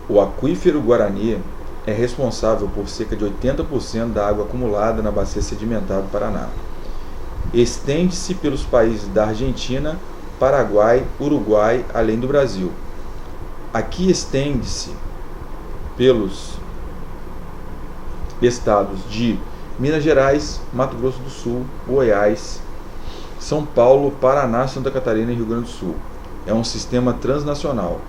O aquífero Guarani é responsável por cerca de 80% da água acumulada na bacia sedimentar do Paraná. Estende-se pelos países da Argentina, Paraguai, Uruguai, além do Brasil. Aqui estende-se pelos estados de Minas Gerais, Mato Grosso do Sul, Goiás, São Paulo, Paraná, Santa Catarina e Rio Grande do Sul. É um sistema transnacional.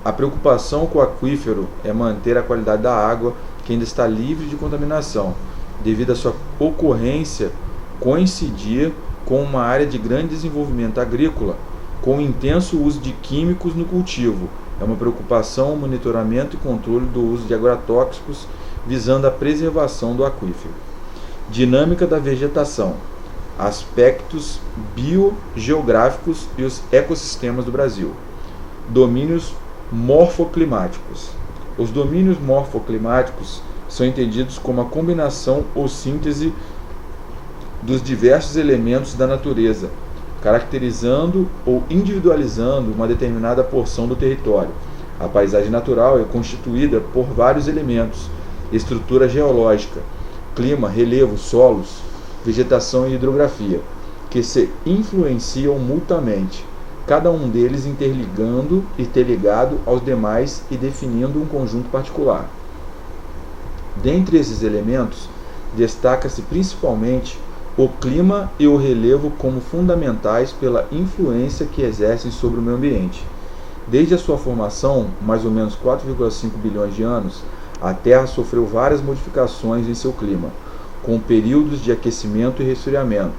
A preocupação com o aquífero é manter a qualidade da água, que ainda está livre de contaminação, devido à sua ocorrência coincidir com uma área de grande desenvolvimento agrícola, com intenso uso de químicos no cultivo. É uma preocupação o monitoramento e controle do uso de agrotóxicos, visando a preservação do aquífero. Dinâmica da vegetação, aspectos biogeográficos e os ecossistemas do Brasil. Domínios morfoclimáticos. Os domínios morfoclimáticos são entendidos como a combinação ou síntese dos diversos elementos da natureza, caracterizando ou individualizando uma determinada porção do território. A paisagem natural é constituída por vários elementos: estrutura geológica, clima, relevo, solos, vegetação e hidrografia, que se influenciam mutuamente, cada um deles interligando e interligado aos demais e definindo um conjunto particular. Dentre esses elementos, destaca-se principalmente o clima e o relevo como fundamentais pela influência que exercem sobre o meio ambiente. Desde a sua formação, mais ou menos 4,5 bilhões de anos, a Terra sofreu várias modificações em seu clima, com períodos de aquecimento e resfriamento,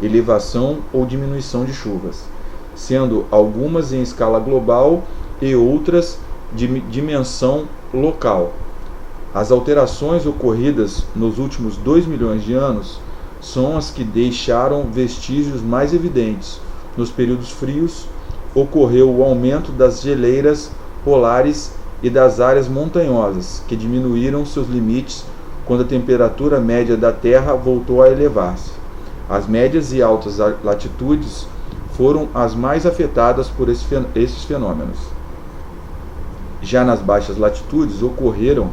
elevação ou diminuição de chuvas, sendo algumas em escala global e outras de dimensão local. As alterações ocorridas nos últimos 2 milhões de anos são as que deixaram vestígios mais evidentes. Nos períodos frios, ocorreu o aumento das geleiras polares e das áreas montanhosas, que diminuíram seus limites quando a temperatura média da Terra voltou a elevar-se. As médias e altas latitudes foram as mais afetadas por esses fenômenos. Já nas baixas latitudes ocorreram,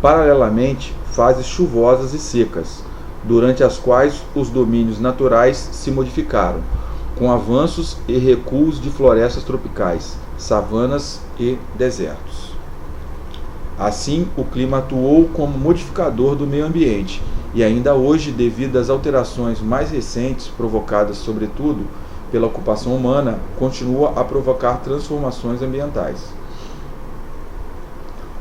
paralelamente, fases chuvosas e secas, durante as quais os domínios naturais se modificaram, com avanços e recuos de florestas tropicais, savanas e desertos. Assim, o clima atuou como modificador do meio ambiente e ainda hoje, devido às alterações mais recentes provocadas sobretudo pela ocupação humana, continua a provocar transformações ambientais.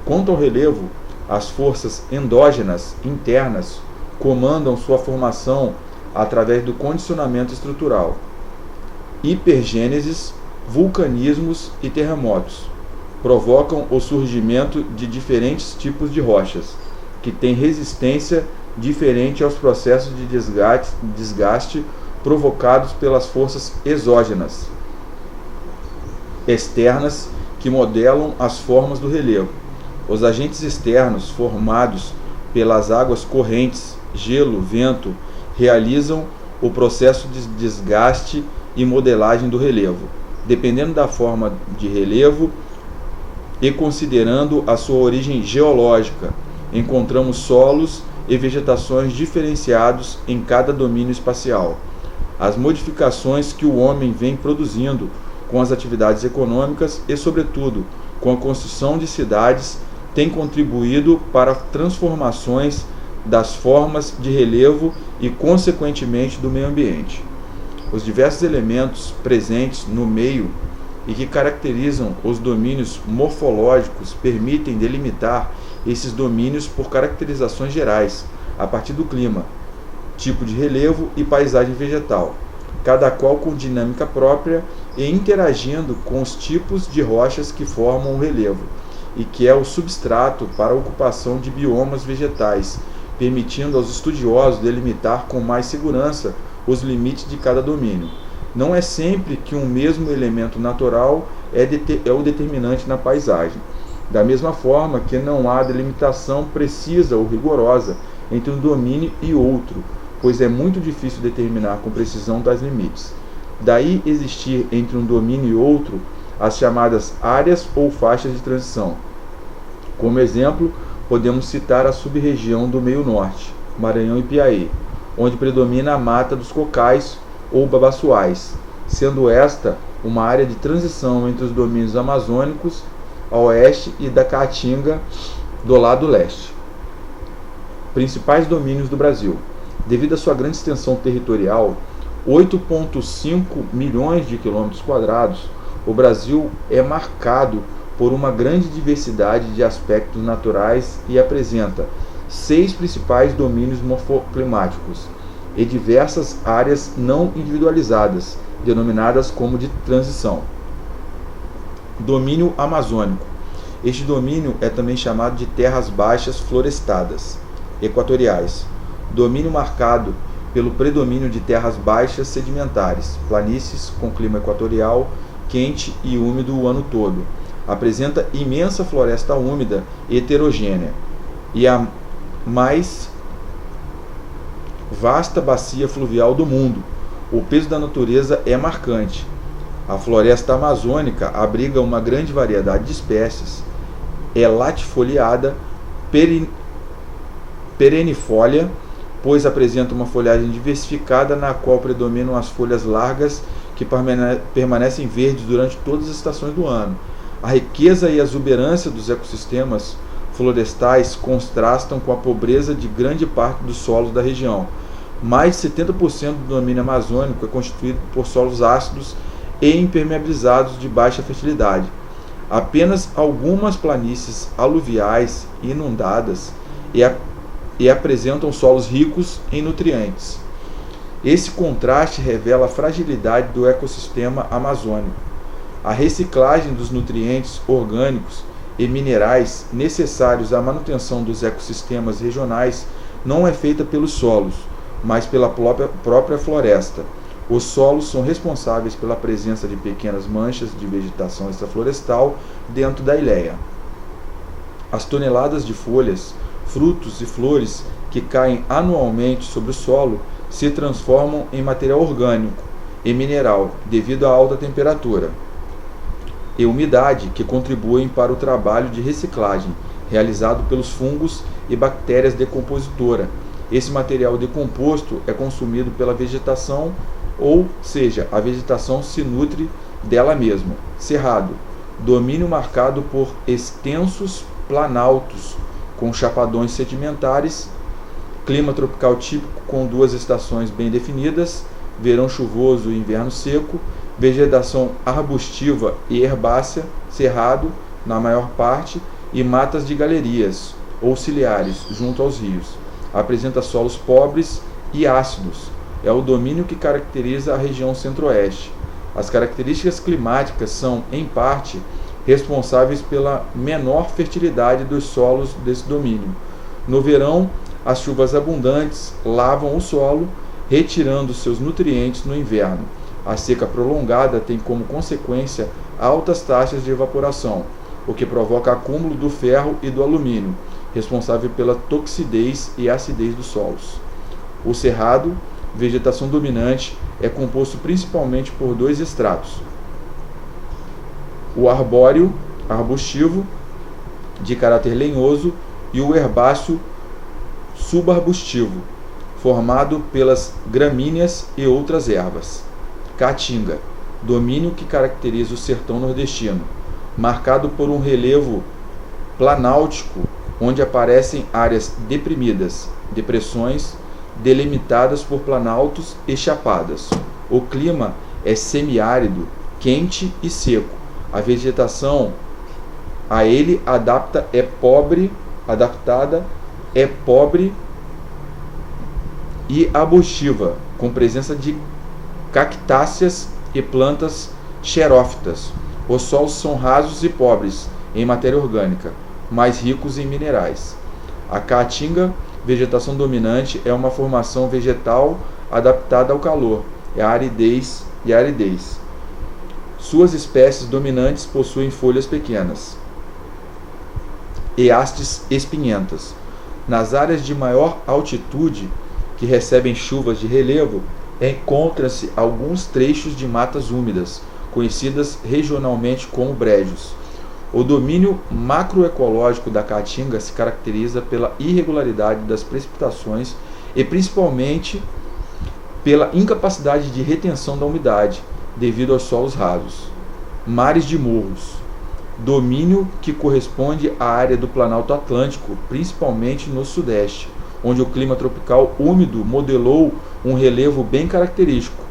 Quanto ao relevo, as forças endógenas internas comandam sua formação através do condicionamento estrutural, hipergêneses, vulcanismos e terremotos. Provocam o surgimento de diferentes tipos de rochas, que têm resistência diferente aos processos de desgaste provocados pelas forças exógenas, externas, que modelam as formas do relevo. Os agentes externos, formados pelas águas correntes, gelo, vento, realizam o processo de desgaste e modelagem do relevo. Dependendo da forma de relevo e considerando a sua origem geológica, encontramos solos e vegetações diferenciados em cada domínio espacial. As modificações que o homem vem produzindo com as atividades econômicas e, sobretudo, com a construção de cidades têm contribuído para transformações das formas de relevo e, consequentemente, do meio ambiente. Os diversos elementos presentes no meio e que caracterizam os domínios morfológicos permitem delimitar esses domínios por caracterizações gerais, a partir do clima, tipo de relevo e paisagem vegetal, cada qual com dinâmica própria e interagindo com os tipos de rochas que formam o relevo, e que é o substrato para a ocupação de biomas vegetais, permitindo aos estudiosos delimitar com mais segurança os limites de cada domínio. Não é sempre que um mesmo elemento natural é o determinante na paisagem. Da mesma forma que não há delimitação precisa ou rigorosa entre um domínio e outro, pois é muito difícil determinar com precisão tais limites. Daí existir entre um domínio e outro as chamadas áreas ou faixas de transição. Como exemplo, podemos citar a sub-região do Meio Norte, Maranhão e Piauí, onde predomina a mata dos cocais ou babaçoais, sendo esta uma área de transição entre os domínios amazônicos a oeste e da Caatinga do lado leste. Principais domínios do Brasil. Devido à sua grande extensão territorial, 8,5 milhões de quilômetros quadrados, o Brasil é marcado por uma grande diversidade de aspectos naturais e apresenta 6 principais domínios morfoclimáticos e diversas áreas não individualizadas, denominadas como de transição. Domínio amazônico. Este domínio é também chamado de terras baixas florestadas equatoriais. Domínio marcado pelo predomínio de terras baixas sedimentares, planícies com clima equatorial, quente e úmido o ano todo. Apresenta imensa floresta úmida heterogênea e a mais vasta bacia fluvial do mundo. O peso da natureza é marcante. A floresta amazônica abriga uma grande variedade de espécies, é latifoliada, perennifólia, pois apresenta uma folhagem diversificada na qual predominam as folhas largas que permanecem verdes durante todas as estações do ano. A riqueza e a exuberância dos ecossistemas florestais contrastam com a pobreza de grande parte dos solos da região. Mais de 70% do domínio amazônico é constituído por solos ácidos e impermeabilizados de baixa fertilidade. Apenas algumas planícies aluviais inundadas e apresentam solos ricos em nutrientes. Esse contraste revela a fragilidade do ecossistema amazônico. A reciclagem dos nutrientes orgânicos e minerais necessários à manutenção dos ecossistemas regionais não é feita pelos solos, mas pela própria floresta. Os solos são responsáveis pela presença de pequenas manchas de vegetação extraflorestal dentro da ileia. As toneladas de folhas, frutos e flores que caem anualmente sobre o solo se transformam em material orgânico e mineral devido à alta temperatura e umidade que contribuem para o trabalho de reciclagem realizado pelos fungos e bactérias decompositoras. Esse material decomposto é consumido pela vegetação, ou seja, a vegetação se nutre dela mesma. Cerrado. Domínio marcado por extensos planaltos com chapadões sedimentares, clima tropical típico com 2 estações bem definidas, verão chuvoso e inverno seco, vegetação arbustiva e herbácea, cerrado na maior parte, e matas de galerias ou ciliares junto aos rios. Apresenta solos pobres e ácidos. É o domínio que caracteriza a região centro-oeste. As características climáticas são, em parte, responsáveis pela menor fertilidade dos solos desse domínio. No verão, as chuvas abundantes lavam o solo, retirando seus nutrientes no inverno. A seca prolongada tem como consequência altas taxas de evaporação, o que provoca acúmulo do ferro e do alumínio, responsável pela toxidez e acidez dos solos. O cerrado, vegetação dominante, é composto principalmente por 2 estratos: o arbóreo, arbustivo, de caráter lenhoso, e o herbáceo subarbustivo, formado pelas gramíneas e outras ervas. Caatinga, domínio que caracteriza o sertão nordestino, marcado por um relevo planáltico, onde aparecem áreas deprimidas, depressões, delimitadas por planaltos e chapadas. O clima é semiárido, quente e seco. A vegetação a ele adaptada é pobre e arbustiva, com presença de cactáceas e plantas xerófitas. Os solos são rasos e pobres em matéria orgânica, mais ricos em minerais. A caatinga, vegetação dominante, é uma formação vegetal adaptada ao calor, a aridez. Suas espécies dominantes possuem folhas pequenas e hastes espinhentas. Nas áreas de maior altitude, que recebem chuvas de relevo, encontram-se alguns trechos de matas úmidas, conhecidas regionalmente como brejos. O domínio macroecológico da Caatinga se caracteriza pela irregularidade das precipitações e principalmente pela incapacidade de retenção da umidade devido aos solos rasos. Mares de morros. Domínio que corresponde à área do Planalto Atlântico, principalmente no sudeste, onde o clima tropical úmido modelou um relevo bem característico,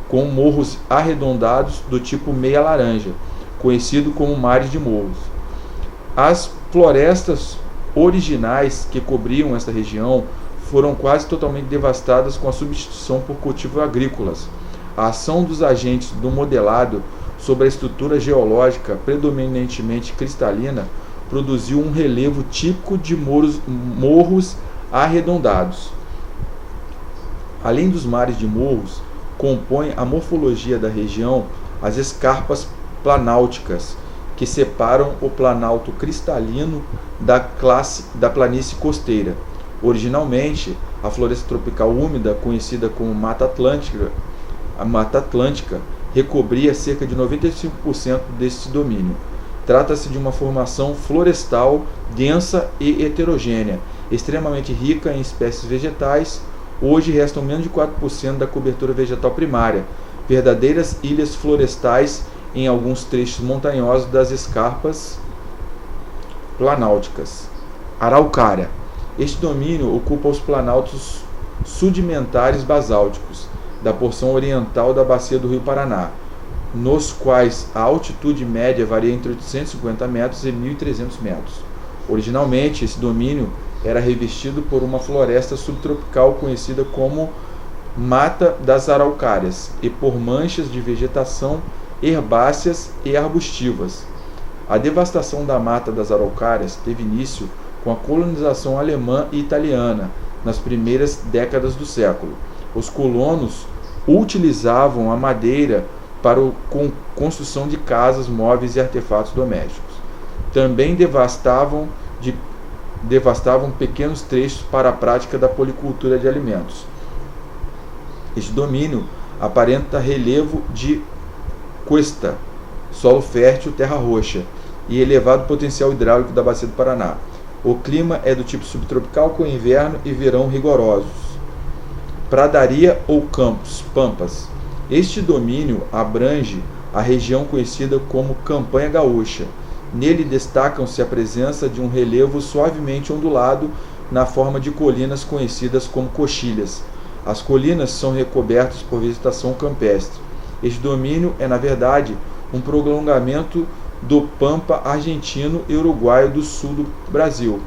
com morros arredondados do tipo meia laranja, conhecido como mares de morros. As florestas originais que cobriam esta região foram quase totalmente devastadas com a substituição por cultivos agrícolas. A ação dos agentes do modelado sobre a estrutura geológica predominantemente cristalina produziu um relevo típico de morros arredondados. Além dos mares de morros, compõem a morfologia da região as escarpas planálticas, que separam o planalto cristalino da planície costeira. Originalmente, a floresta tropical úmida, conhecida como Mata Atlântica, recobria cerca de 95% deste domínio. Trata-se de uma formação florestal densa e heterogênea, extremamente rica em espécies vegetais. Hoje restam menos de 4% da cobertura vegetal primária, verdadeiras ilhas florestais em alguns trechos montanhosos das escarpas planálticas. Araucária. Este domínio ocupa os planaltos sedimentares basálticos da porção oriental da bacia do Rio Paraná, nos quais a altitude média varia entre 850 metros e 1.300 metros. Originalmente, esse domínio era revestido por uma floresta subtropical conhecida como Mata das Araucárias e por manchas de vegetação herbáceas e arbustivas. A devastação da Mata das Araucárias teve início com a colonização alemã e italiana nas primeiras décadas do século. Os colonos utilizavam a madeira para a construção de casas, móveis e artefatos domésticos. Também devastavam pequenos trechos para a prática da policultura de alimentos. Este domínio aparenta relevo de cuesta, solo fértil, terra roxa e elevado potencial hidráulico da bacia do Paraná. O clima é do tipo subtropical, com inverno e verão rigorosos. Pradaria ou campos, pampas. Este domínio abrange a região conhecida como Campanha Gaúcha. Nele destacam-se a presença de um relevo suavemente ondulado na forma de colinas conhecidas como coxilhas. As colinas são recobertas por vegetação campestre. Este domínio é, na verdade, um prolongamento do pampa argentino e uruguaio do sul do Brasil.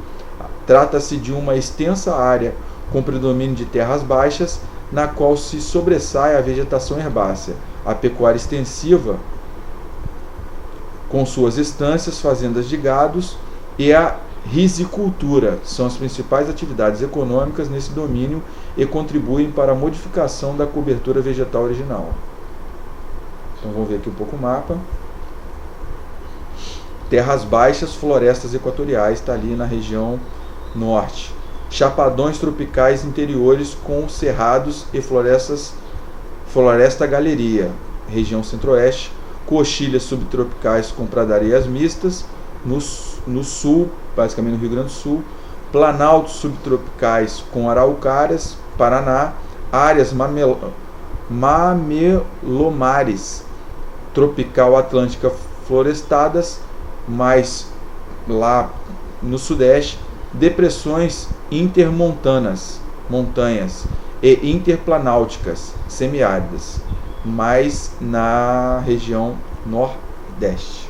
Trata-se de uma extensa área com predomínio de terras baixas, na qual se sobressai a vegetação herbácea, a pecuária extensiva, com suas estâncias, fazendas de gados, e a risicultura são as principais atividades econômicas nesse domínio e contribuem para a modificação da cobertura vegetal original. Então vamos ver aqui um pouco o mapa. Terras baixas, florestas equatoriais, está ali na região norte. Chapadões tropicais interiores com cerrados e floresta galeria, região centro-oeste. Coxilhas subtropicais com pradarias mistas, no sul, basicamente no Rio Grande do Sul. Planaltos subtropicais com araucárias, Paraná. Áreas mamelomares tropical atlântica florestadas, mais lá no sudeste. Depressões intermontanas, montanhas, e interplanáuticas, semiáridas, mais na região nordeste.